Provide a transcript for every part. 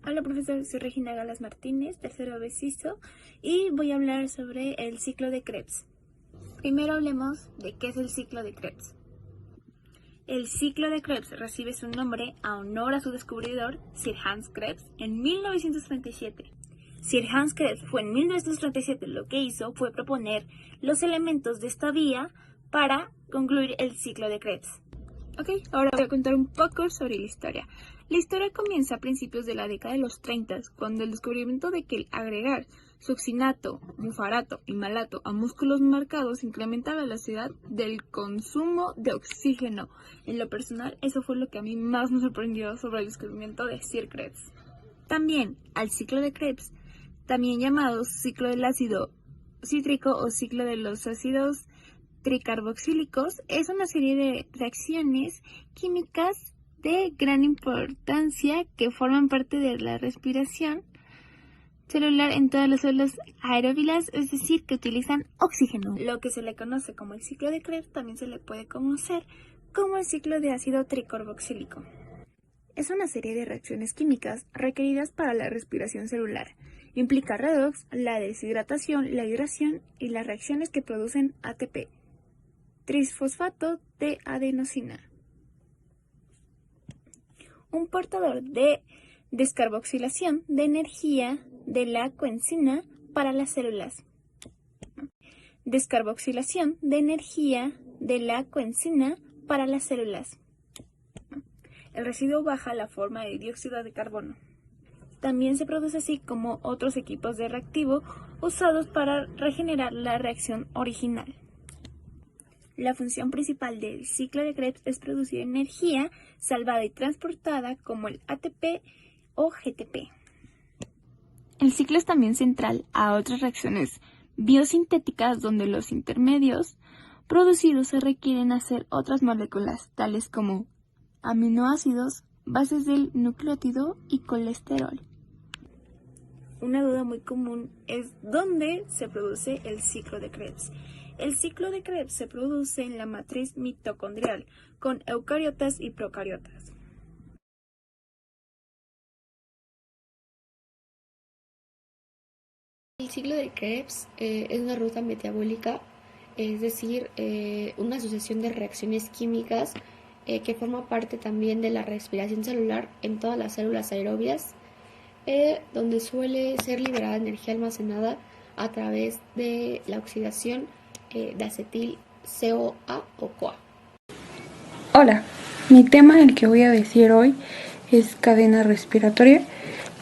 Hola profesor, soy Regina Galas Martínez, tercero B CISO, y voy a hablar sobre el ciclo de Krebs. Primero hablemos de qué es el ciclo de Krebs. El ciclo de Krebs recibe su nombre a honor a su descubridor, Sir Hans Krebs, en 1937. Sir Hans Krebs fue en 1937 lo que hizo fue proponer los elementos de esta vía para concluir el ciclo de Krebs. Ok, ahora voy a contar un poco sobre la historia. La historia comienza a principios de la década de los 30, cuando el descubrimiento de que el agregar succinato, bufarato y malato a músculos marcados incrementa la velocidad del consumo de oxígeno. En lo personal, eso fue lo que a mí más me sorprendió sobre el descubrimiento de Sir Krebs. También al ciclo de Krebs, también llamado ciclo del ácido cítrico o ciclo de los ácidos tricarboxílicos, es una serie de reacciones químicas de gran importancia que forman parte de la respiración celular en todas las células aeróbilas, es decir, que utilizan oxígeno. Lo que se le conoce como el ciclo de Krebs también se le puede conocer como el ciclo de ácido tricarboxílico. Es una serie de reacciones químicas requeridas para la respiración celular. Implica redox, la deshidratación, la hidratación y las reacciones que producen ATP, trisfosfato de adenosina, un portador de descarboxilación de energía de la coenzima para las células. Descarboxilación de energía de la coenzima para las células. El residuo baja la forma de dióxido de carbono. También se produce así como otros equipos de reactivo usados para regenerar la reacción original. La función principal del ciclo de Krebs es producir energía salvada y transportada como el ATP o GTP. El ciclo es también central a otras reacciones biosintéticas donde los intermedios producidos se requieren hacer otras moléculas, tales como aminoácidos, bases del nucleótido y colesterol. Una duda muy común es dónde se produce el ciclo de Krebs. El ciclo de Krebs se produce en la matriz mitocondrial, con eucariotas y procariotas. El ciclo de Krebs es una ruta metabólica, es decir, una asociación de reacciones químicas que forma parte también de la respiración celular en todas las células aerobias, donde suele ser liberada energía almacenada a través de la oxidación de acetil CoA o CoA. Hola, mi tema del que voy a decir hoy es cadena respiratoria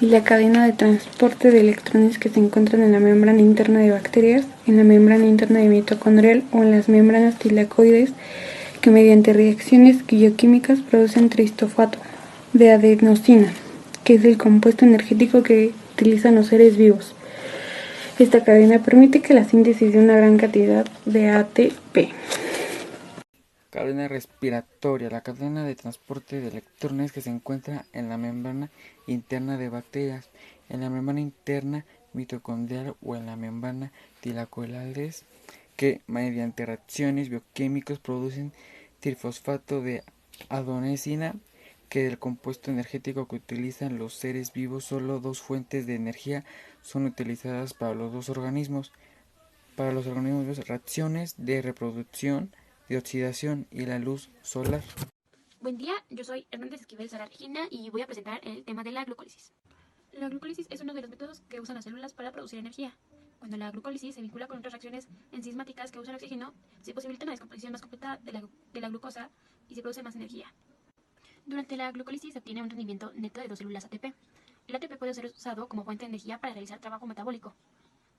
y la cadena de transporte de electrones que se encuentran en la membrana interna de bacterias, en la membrana interna de mitocondrial o en las membranas tilacoides que mediante reacciones bioquímicas producen trifosfato de adenosina, que es el compuesto energético que utilizan los seres vivos. Esta cadena permite que la síntesis de una gran cantidad de ATP. Cadena respiratoria, la cadena de transporte de electrones que se encuentra en la membrana interna de bacterias, en la membrana interna mitocondrial o en la membrana tilacoides que mediante reacciones bioquímicas producen trifosfato de adenosina, que del compuesto energético que utilizan los seres vivos. Solo dos fuentes de energía son utilizadas para los dos organismos. Para los organismos, reacciones de reproducción, de oxidación y la luz solar. Buen día, yo soy Hernández Esquivel Sara Regina y voy a presentar el tema de la glucólisis. La glucólisis es uno de los métodos que usan las células para producir energía. Cuando la glucólisis se vincula con otras reacciones enzimáticas que usan oxígeno, se posibilita una descomposición más completa de la glucosa y se produce más energía. Durante la glucólisis se obtiene un rendimiento neto de dos células ATP. El ATP puede ser usado como fuente de energía para realizar trabajo metabólico,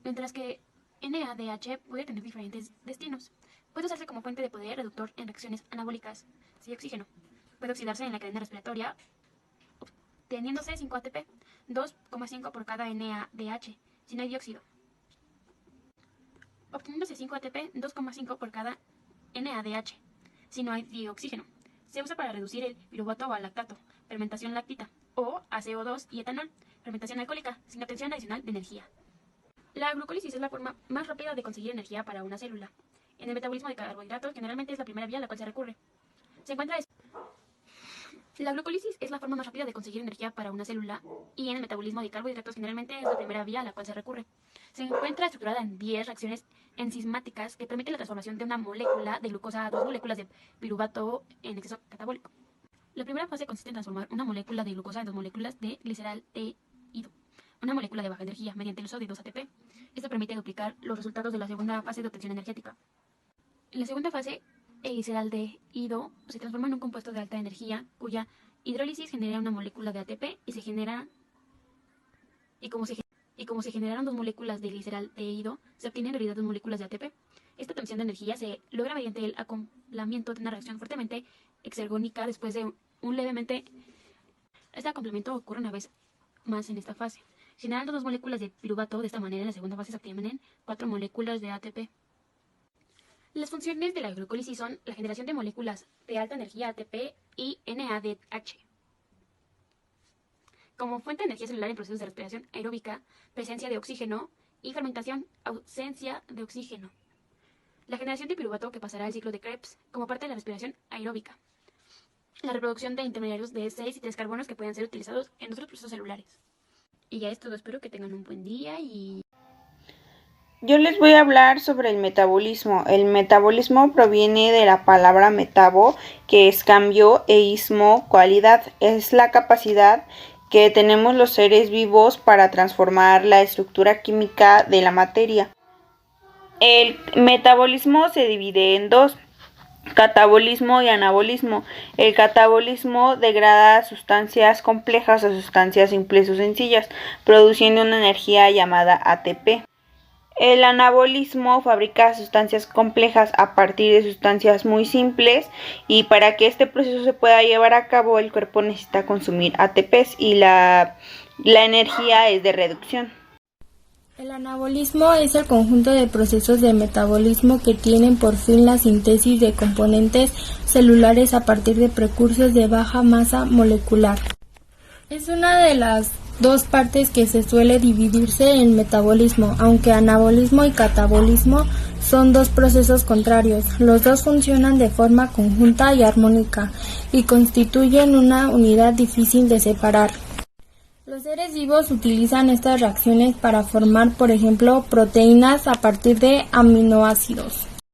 mientras que NADH puede tener diferentes destinos. Puede usarse como fuente de poder reductor en reacciones anabólicas si hay oxígeno. Puede oxidarse en la cadena respiratoria, obteniéndose 5 ATP, 2,5 por cada NADH, si no hay dióxido. Obteniéndose 5 ATP, 2,5 por cada NADH, si no hay dioxígeno. Se usa para reducir el piruvato o lactato, fermentación láctica, o a CO2 y etanol, fermentación alcohólica, sin obtención adicional de energía. La glucólisis es la forma más rápida de conseguir energía para una célula. En el metabolismo de carbohidratos generalmente es la primera vía a la cual se recurre. Se encuentra La glucólisis es la forma más rápida de conseguir energía para una célula y en el metabolismo de carbohidratos generalmente es la primera vía a la cual se recurre. Se encuentra estructurada en 10 reacciones enzimáticas que permiten la transformación de una molécula de glucosa a 2 moléculas de piruvato en exceso catabólico. La primera fase consiste en transformar una molécula de glucosa en 2 moléculas de gliceraldehído, una molécula de baja energía, mediante el uso de 2 ATP. Esto permite duplicar los resultados de la segunda fase de obtención energética. En la segunda fase, el gliceraldehído se transforma en un compuesto de alta energía cuya hidrólisis genera una molécula de ATP como se generaron 2 moléculas de gliceraldehído, se obtienen en realidad 2 moléculas de ATP. Esta obtención de energía se logra mediante el acoplamiento de una reacción fuertemente exergónica después de un levemente. Este acoplamiento ocurre una vez más en esta fase, generando 2 moléculas de piruvato. De esta manera, en la segunda fase se obtienen 4 moléculas de ATP. Las funciones de la glucólisis son la generación de moléculas de alta energía ATP y NADH. Como fuente de energía celular en procesos de respiración aeróbica, presencia de oxígeno y fermentación, ausencia de oxígeno. La generación de piruvato que pasará al ciclo de Krebs como parte de la respiración aeróbica. La reproducción de intermediarios de 6 y 3 carbonos que pueden ser utilizados en otros procesos celulares. Y ya es todo, espero que tengan un buen día y... Yo les voy a hablar sobre el metabolismo. El metabolismo proviene de la palabra metabo, que es cambio, e ismo, cualidad. Es la capacidad que tenemos los seres vivos para transformar la estructura química de la materia. El metabolismo se divide en 2, catabolismo y anabolismo. El catabolismo degrada sustancias complejas a sustancias simples o sencillas, produciendo una energía llamada ATP. El anabolismo fabrica sustancias complejas a partir de sustancias muy simples, y para que este proceso se pueda llevar a cabo el cuerpo necesita consumir ATPs y la energía es de reducción. El anabolismo es el conjunto de procesos de metabolismo que tienen por fin la síntesis de componentes celulares a partir de precursores de baja masa molecular. Es una de las 2 partes que se suele dividirse en metabolismo, aunque anabolismo y catabolismo son 2 procesos contrarios. Los 2 funcionan de forma conjunta y armónica y constituyen una unidad difícil de separar. Los seres vivos utilizan estas reacciones para formar, por ejemplo, proteínas a partir de aminoácidos.